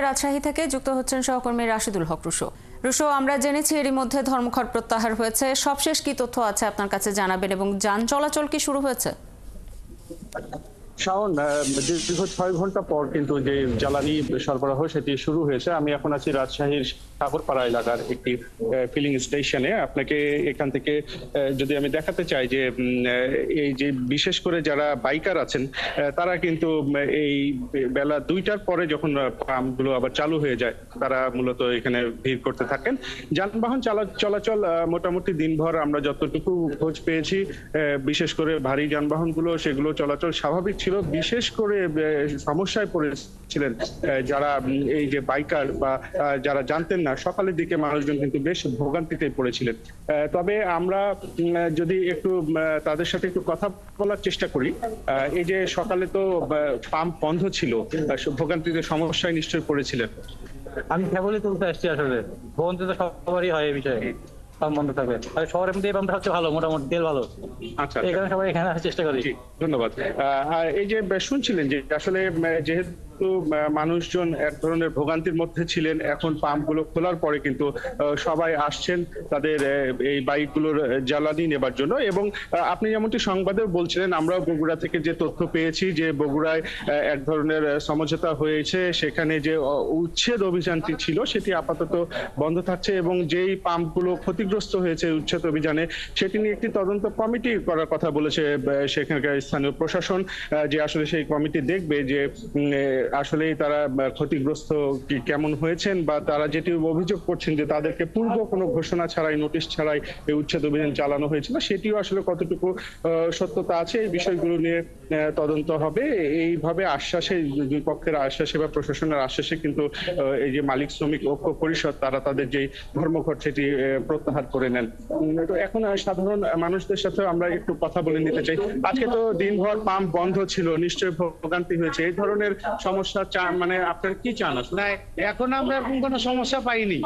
রাজশাহী থেকে যুক্ত হচ্ছেন সহকর্মী রাশিদুল হক রুশো। রুশো, আমরা জেনেছি এরই মধ্যে ধর্মঘট প্রত্যাহার হয়েছে, সবশেষ কি তথ্য আছে আপনার কাছে জানাবেন এবং যান চলাচল কি শুরু হয়েছে? শাওন, দীর্ঘ 6 ঘন্টা পর কিন্তু যে জ্বালানি সরবরাহ সেটি শুরু হয়েছে। আমি এখন আছি রাজশাহীর সাগরপাড়া এলাকার একটি ফিলিং স্টেশনে। আপনাকে এখান থেকে যদি আমি দেখাতে চাই যে এই যে বিশেষ করে যারা বাইকার আছেন তারা কিন্তু এই বেলা 2টার পরে যখন পাম্পগুলো আবার চালু হয়ে যায় তারা মূলত এখানে ভিড় করতে থাকেন। যানবাহন চলাচল মোটামুটি দিনভর আমরা যতটুকু খোঁজ পেয়েছি, বিশেষ করে ভারী যানবাহনগুলো সেগুলো চলাচল স্বাভাবিক ছিল। বিশেষ করে সমস্যায় পড়েছিলেন যারা এই যে বাইকার বা যারা জানতেন না, সকালের দিকে মানুষজন কিন্তু বেশ ভোগান্তিতে পড়েছিলেন। তবে আমরা যদি একটু তাদের সাথে একটু কথা বলার চেষ্টা করি, এই যে সকালে তো পাম্প বন্ধ ছিল, ভোগান্তিতে সমস্যায় নিশ্চয়ই পড়েছিলেন। আমি কেবলই তুলতে আসছি, আসলে ভোগান্তি তো সবারই হয় এই বিষয়ে, পাম্প বন্ধ থাকবে। আর শহরের মধ্যে এই পাম্পটা হচ্ছে ভালো, মোটামুটি তেল ভালো। আচ্ছা, এই কারণে সবাই এখানে আসার চেষ্টা করি। ধন্যবাদ। আর এই যে শুনছিলেন যে আসলে যেহেতু মানুষজন এক ধরনের ভোগান্তির মধ্যে ছিলেন, এখন পাম্পগুলো খোলার পরে কিন্তু সবাই আসছেন তাদের এই বাইকগুলোর জ্বালানি নেবার জন্য। এবং আপনি যেমনটি সংবাদেও বলছিলেন, আমরাও বগুড়া থেকে যে তথ্য পেয়েছি যে বগুড়ায় এক ধরনের সমঝোতা হয়েছে, সেখানে যে উচ্ছেদ অভিযানটি ছিল সেটি আপাতত বন্ধ থাকছে এবং যেই পাম্পগুলো ক্ষতিগ্রস্ত হয়েছে উচ্ছেদ অভিযানে সেটি নিয়ে একটি তদন্ত কমিটি করার কথা বলেছে সেখানকার স্থানীয় প্রশাসন, যে আসলে সেই কমিটি দেখবে যে আসলে তারা ক্ষতিগ্রস্ত কেমন হয়েছেন বা তারা যেটি অভিযোগ করছেন যে তাদেরকে পূর্ব কোনো ঘোষণা ছাড়াই, নোটিশ ছাড়াই এই উচ্ছেদ অভিযান চালানো হয়েছিল, সেটিও আসলে কতটুকু সত্যতা আছে এই বিষয়গুলো নিয়ে তদন্ত হবে। এইভাবে আশ্বাসে, দুই পক্ষের আশ্বাসে বা প্রশাসনের আশ্বাসে কিন্তু এই যে মালিক শ্রমিক ঐক্য পরিষদ তারা তাদের যে ধর্মঘট সেটি প্রত্যাহার করে নেন। তো এখন সাধারণ মানুষদের সাথে আমরা একটু কথা বলে নিতে চাই। আজকে তো দিনভর পাম্প বন্ধ ছিল, নিশ্চয়ই ভোগান্তি হয়েছে। এই ধরনের সমস্যা মানে আপনারা কি চান? না, এখন আমরা এরকম কোনো সমস্যা পাইনি।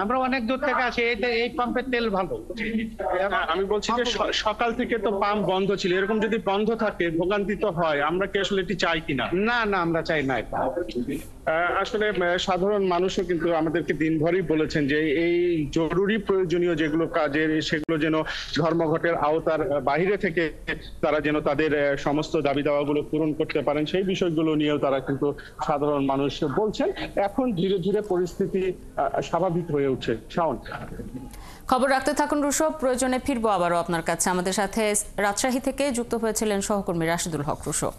আমরা অনেক দূর থেকে আসি, এই পাম্পের তেল ভালো। আমি বলছি যে সকাল থেকে তো পাম্প বন্ধ ছিল, এরকম যদি বন্ধ থাকে ভোগান্তি তো হয়, আমরা কি আসলে এটি চাই কিনা? না না, আমরা চাই না। আসলে সাধারণ মানুষও কিন্তু আমাদেরকে দিনভরই বলেছেন যে এই জরুরি প্রয়োজনীয় যেগুলো কাজের সেগুলো যেন ধর্মঘটের আওতার বাইরে থেকে তারা যেন তাদের সমস্ত দাবি দাওয়াগুলো পূরণ করতে পারেন, সেই বিষয়গুলো নিয়েও তারা কিন্তু সাধারণ মানুষ বলছেন। এখন ধীরে ধীরে পরিস্থিতি স্বাভাবিক হয়ে উঠছে। শাওন, খবর রাখতে থাকুন রুশো, প্রয়োজনে ফিরবো আবারও আপনার কাছে। আমাদের সাথে রাজশাহী থেকে যুক্ত হয়েছিলেন সহকর্মী রাশিদুল হক রুশো।